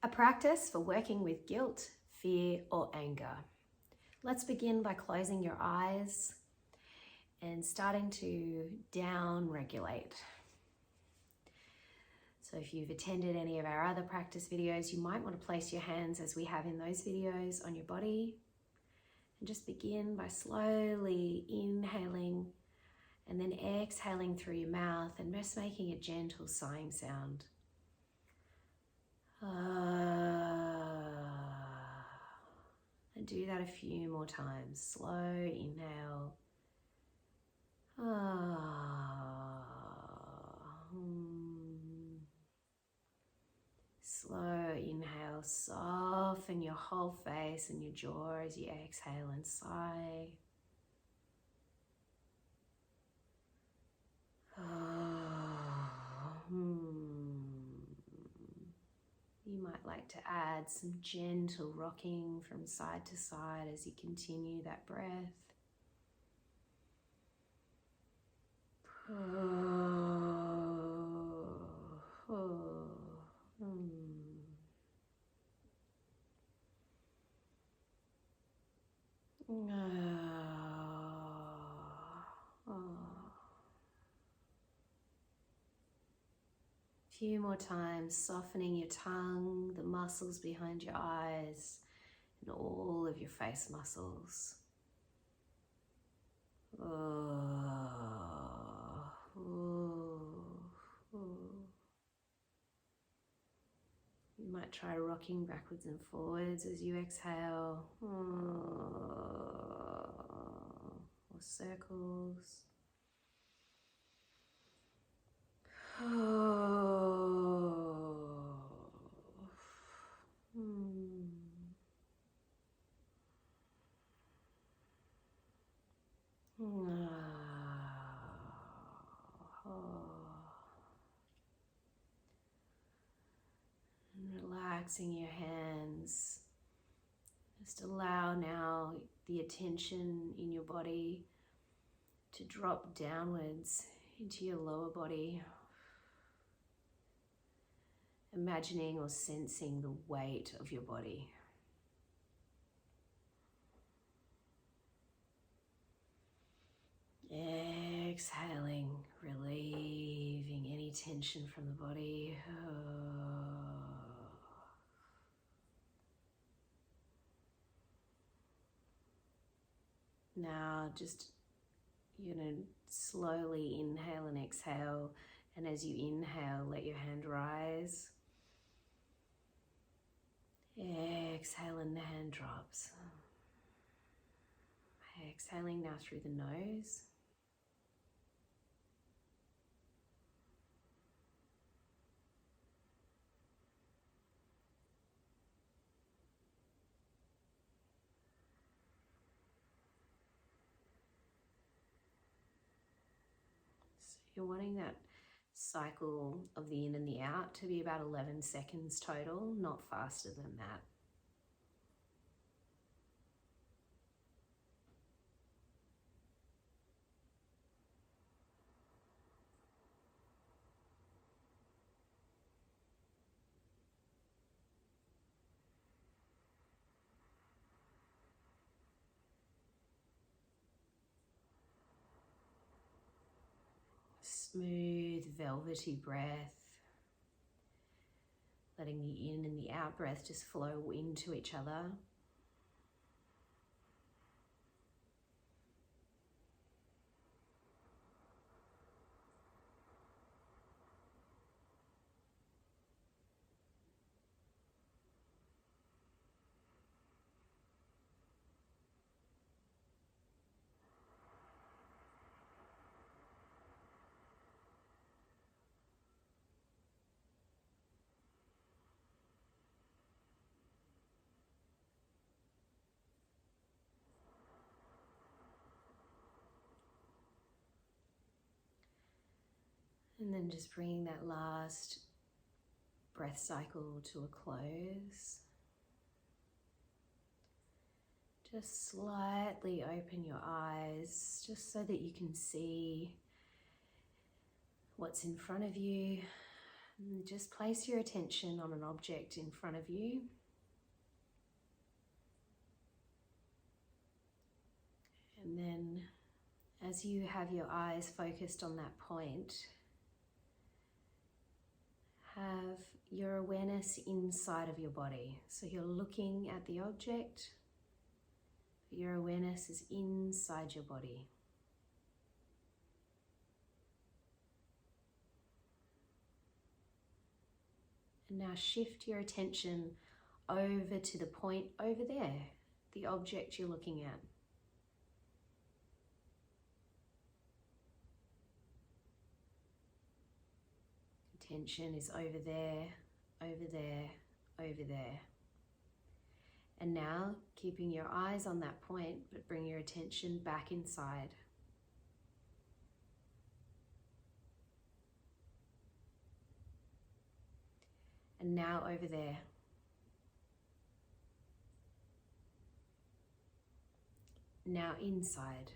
A practice for working with guilt, fear, or anger. Let's begin by closing your eyes and starting to down-regulate. So if you've attended any of our other practice videos, you might want to place your hands, as we have in those videos, on your body. And just begin by slowly inhaling and then exhaling through your mouth and just making a gentle sighing sound. And do that a few more times. Slow inhale. Slow inhale. Soften your whole face and your jaw as you exhale and sigh. You might like to add some gentle rocking from side to side as you continue that breath. Few more times, softening your tongue, the muscles behind your eyes, and all of your face muscles. You might try rocking backwards and forwards as you exhale, or circles. Relaxing your hands. Just allow now the attention in your body to drop downwards into your lower body. Imagining or sensing the weight of your body. Exhaling, relieving any tension from the body. Now you're going to slowly inhale and exhale, and as you inhale, let your hand rise. Exhale and the hand drops. Exhaling now through the nose. You're wanting that cycle of the in and the out to be about 11 seconds total, not faster than that. Smooth, velvety breath. Letting the in and the out breath just flow into each other. And then just bringing that last breath cycle to a close. Just slightly open your eyes, just so that you can see what's in front of you, And just place your attention on an object in front of you. And then as you have your eyes focused on that point, have your awareness inside of your body. So you're looking at the object, but your awareness is inside your body. And now shift your attention over to the point over there, the object you're looking at. Attention is over there, over there, over there. And now, keeping your eyes on that point, but bring your attention back inside. And now over there. Now inside.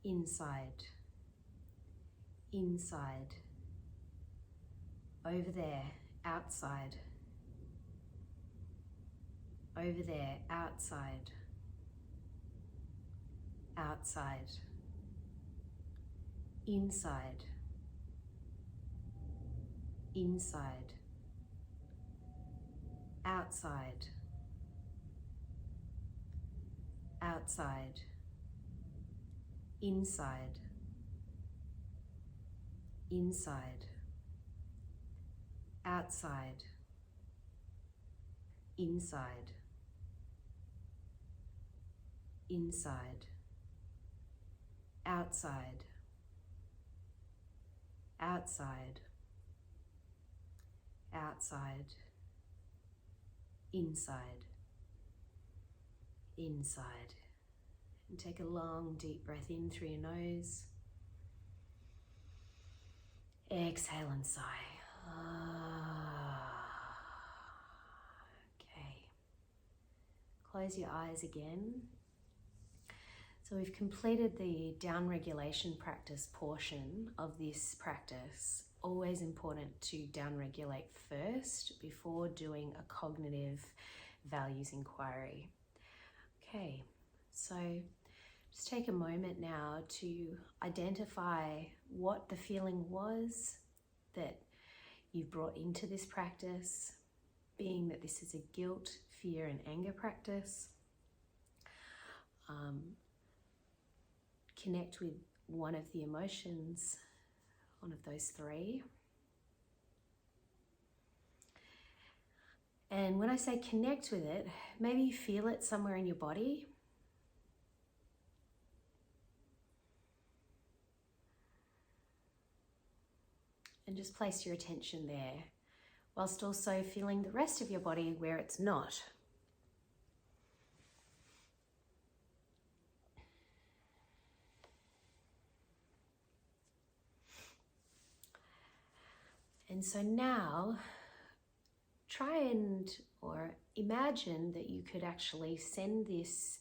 Inside. Inside. Over there, outside. Over there, outside. Outside. Inside. Inside. Outside. Outside. Inside. Inside. Outside. Inside. Inside. Outside. Outside. Outside. Inside. Inside. And take a long, deep breath in through your nose. Exhale and sigh. Okay. Close your eyes again. So we've completed the down regulation practice portion of this practice. Always important to down regulate first before doing a cognitive values inquiry. Okay, so just take a moment now to identify what the feeling was that you brought into this practice, being that this is a guilt, fear, and anger practice. Connect with one of the emotions, one of those three. And when I say connect with it, maybe you feel it somewhere in your body. And just place your attention there, whilst also feeling the rest of your body where it's not. And so now, try or imagine that you could actually send this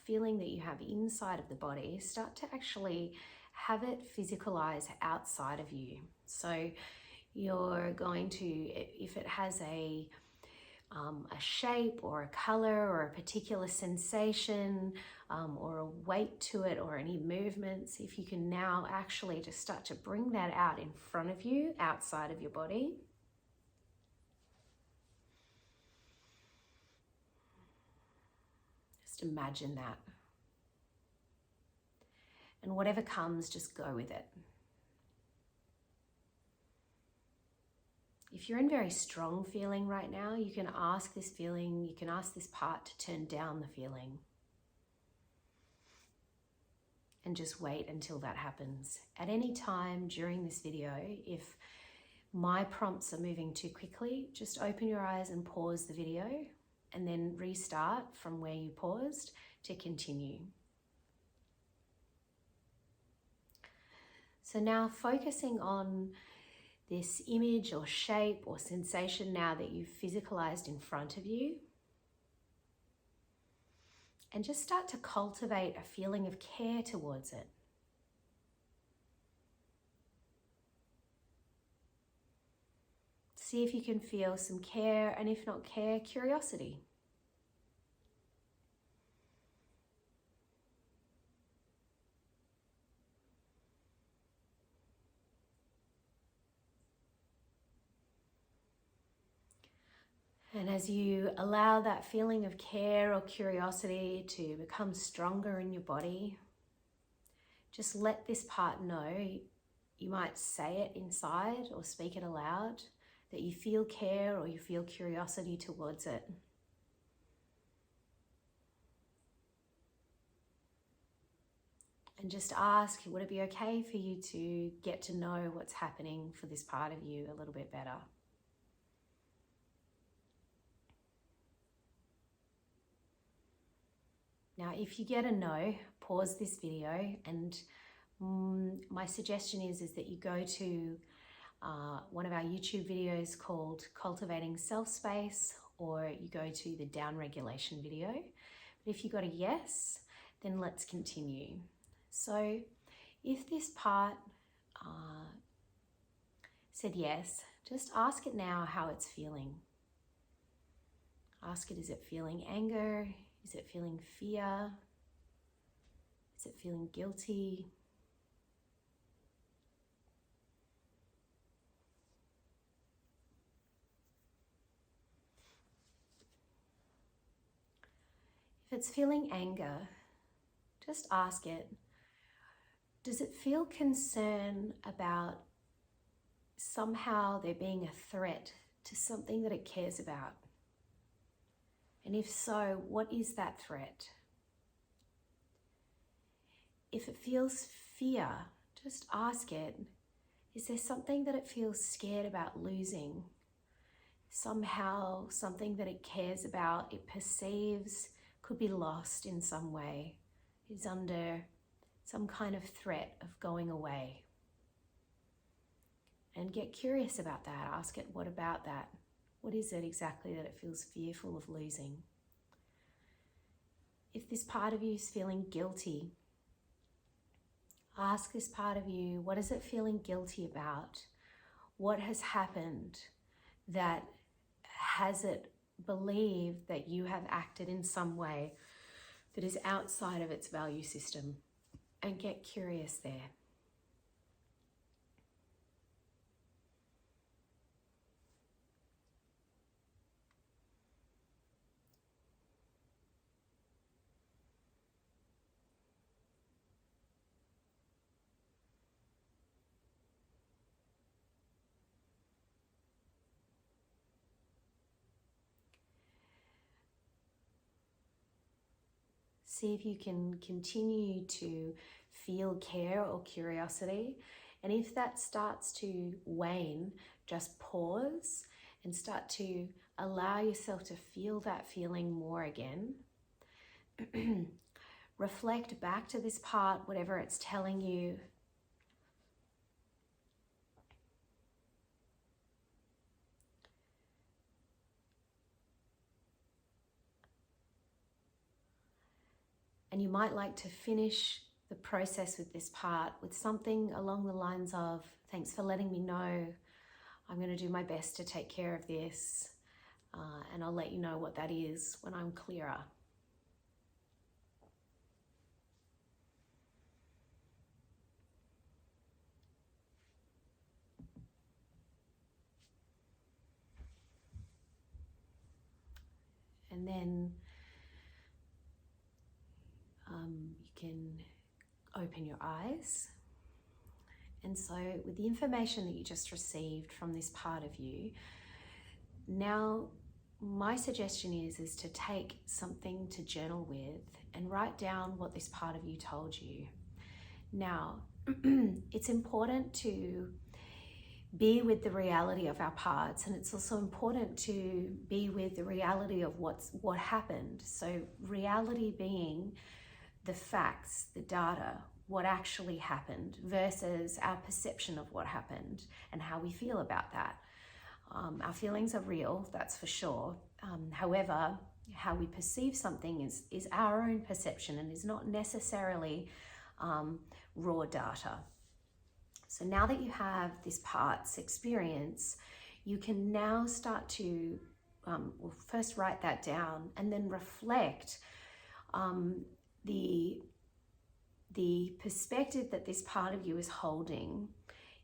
feeling that you have inside of the body, start to actually have it physicalize outside of you. So you're going to, if it has a shape or a color or a particular sensation or a weight to it or any movements, if you can now actually just start to bring that out in front of you, outside of your body. Just imagine that. And whatever comes, just go with it. If you're in very strong feeling right now, you can ask this feeling, you can ask this part to turn down the feeling. And just wait until that happens. At any time during this video, if my prompts are moving too quickly, just open your eyes and pause the video and then restart from where you paused to continue. So now focusing on this image or shape or sensation now that you've physicalized in front of you. And just start to cultivate a feeling of care towards it. See if you can feel some care, and if not care, curiosity. And as you allow that feeling of care or curiosity to become stronger in your body, just let this part know. You might say it inside or speak it aloud, that you feel care or you feel curiosity towards it. And just ask, would it be okay for you to get to know what's happening for this part of you a little bit better? Now, if you get a no, pause this video, and my suggestion is that you go to one of our YouTube videos called Cultivating Self-Space, or you go to the down regulation video. But if you got a yes, then let's continue. So if this part said yes, just ask it now how it's feeling. Ask it, is it feeling anger? Is it feeling fear? Is it feeling guilty? If it's feeling anger, just ask it, does it feel concern about somehow there being a threat to something that it cares about? And if so, what is that threat? If it feels fear, just ask it, is there something that it feels scared about losing? Somehow, something that it cares about, it perceives could be lost in some way, is under some kind of threat of going away. And get curious about that. Ask it, what about that? What is it exactly that it feels fearful of losing? If this part of you is feeling guilty, ask this part of you, what is it feeling guilty about? What has happened that has it believed that you have acted in some way that is outside of its value system? And get curious there. See if you can continue to feel care or curiosity. And if that starts to wane, just pause and start to allow yourself to feel that feeling more again. Reflect back to this part, whatever it's telling you. And you might like to finish the process with this part with something along the lines of, thanks for letting me know. I'm going to do my best to take care of this. And I'll let you know what that is when I'm clearer. And then you can open your eyes. And so with the information that you just received from this part of you, now my suggestion is to take something to journal with and write down what this part of you told you. Now, it's important to be with the reality of our parts, and it's also important to be with the reality of what happened. So reality being the facts, the data, what actually happened versus our perception of what happened and how we feel about that. Our feelings are real, that's for sure. However, how we perceive something is our own perception and is not necessarily raw data. So now that you have this part's experience, you can now start to well, first write that down and then reflect the perspective that this part of you is holding.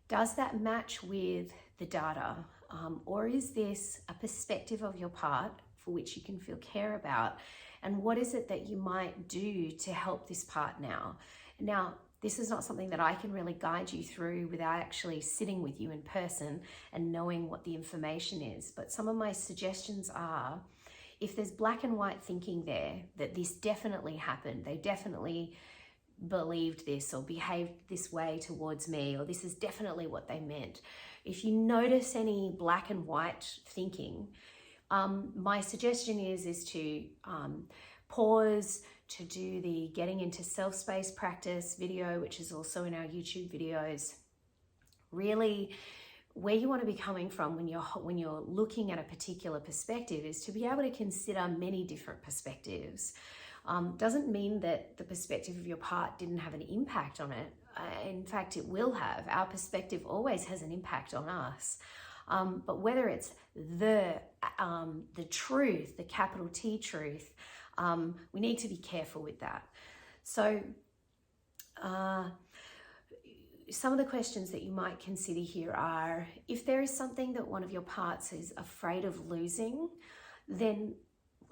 Does that match with the data? Or is this a perspective of your part for which you can feel care about? And what is it that you might do to help this part now? Now, this is not something that I can really guide you through without actually sitting with you in person and knowing what the information is. But some of my suggestions are, if there's black and white thinking there, that this definitely happened, they definitely believed this or behaved this way towards me, or this is definitely what they meant. If you notice any black and white thinking, my suggestion is to pause, to do the Getting into Self-Space practice video, which is also in our YouTube videos. Really, where you want to be coming from when you're looking at a particular perspective is to be able to consider many different perspectives. Doesn't mean that the perspective of your part didn't have an impact on it. In fact, it will have. Our perspective always has an impact on us. But whether it's the truth, the capital T truth, we need to be careful with that. So some of the questions that you might consider here are, if there is something that one of your parts is afraid of losing, then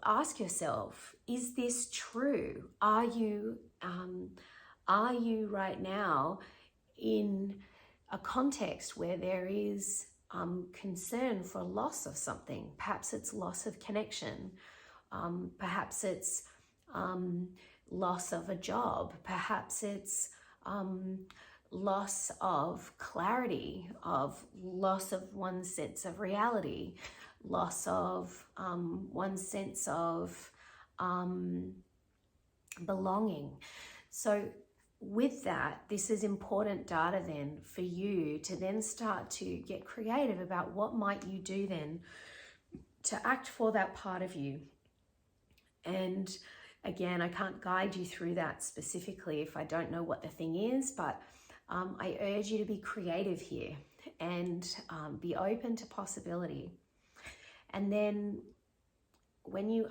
ask yourself, is this true? Are you right now in a context where there is concern for loss of something? Perhaps it's loss of connection. Perhaps it's loss of a job. Perhaps it's loss of clarity, of loss of one's sense of reality, loss of one's sense of belonging. So with that, this is important data then for you to then start to get creative about what might you do then to act for that part of you. And again, I can't guide you through that specifically if I don't know what the thing is, but I urge you to be creative here and be open to possibility. And then when you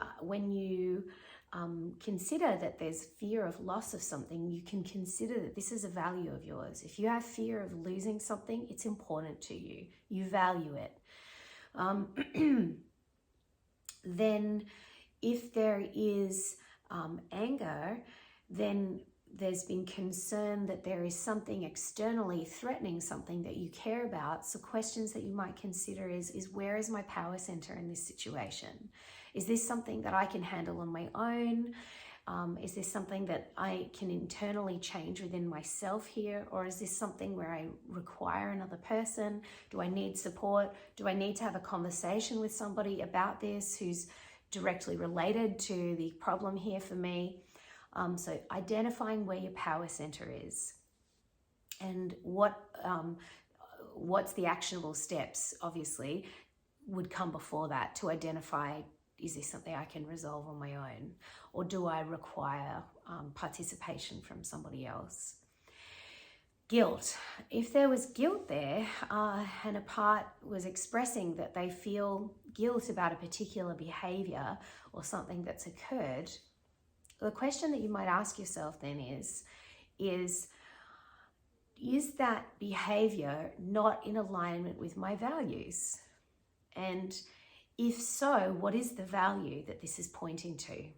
consider that there's fear of loss of something, you can consider that this is a value of yours. If you have fear of losing something, it's important to you. You value it. Then if there is anger, then there's been concern that there is something externally threatening something that you care about. So questions that you might consider is where is my power center in this situation? Is this something that I can handle on my own? Is this something that I can internally change within myself here? Or is this something where I require another person? Do I need support? Do I need to have a conversation with somebody about this who's directly related to the problem here for me? So identifying where your power center is and what's the actionable steps, obviously, would come before that to identify, is this something I can resolve on my own? Or do I require participation from somebody else? Guilt. If there was guilt there and a part was expressing that they feel guilt about a particular behavior or something that's occurred, the question that you might ask yourself then is that behavior not in alignment with my values? And if so, what is the value that this is pointing to?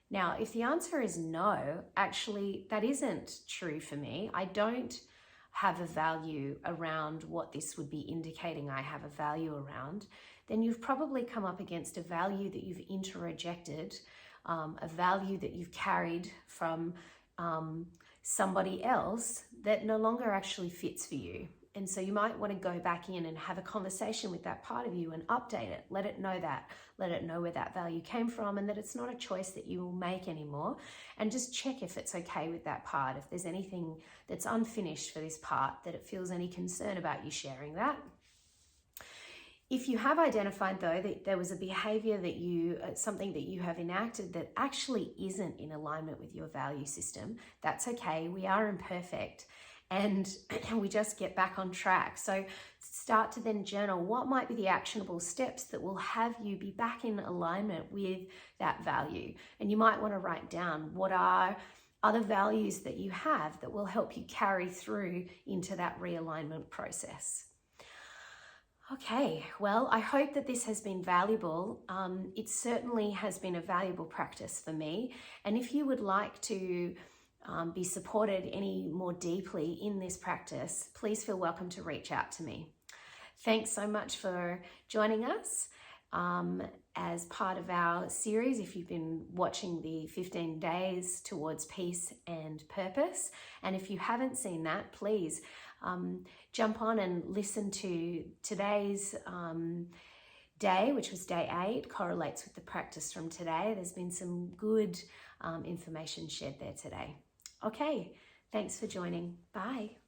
Now, if the answer is no, actually, that isn't true for me. I don't have a value around what this would be indicating I have a value around, then you've probably come up against a value that you've introjected, a value that you've carried from somebody else that no longer actually fits for you. And so you might want to go back in and have a conversation with that part of you and update it. Let it know where that value came from and that it's not a choice that you will make anymore. And just check if it's okay with that part. If there's anything that's unfinished for this part, that it feels any concern about you sharing that. If you have identified, though, that there was a behavior that something that you have enacted that actually isn't in alignment with your value system, that's okay. We are imperfect. and we just get back on track. So start to then journal what might be the actionable steps that will have you be back in alignment with that value. And you might want to write down what are other values that you have that will help you carry through into that realignment process. Okay, well, I hope that this has been valuable. It certainly has been a valuable practice for me. And if you would like to be supported any more deeply in this practice, please feel welcome to reach out to me. Thanks so much for joining us as part of our series. If you've been watching the 15 Days Towards Peace and Purpose, and if you haven't seen that, please jump on and listen to today's day, which was day 8, correlates with the practice from today. There's been some good information shared there today. Okay, thanks for joining. Bye.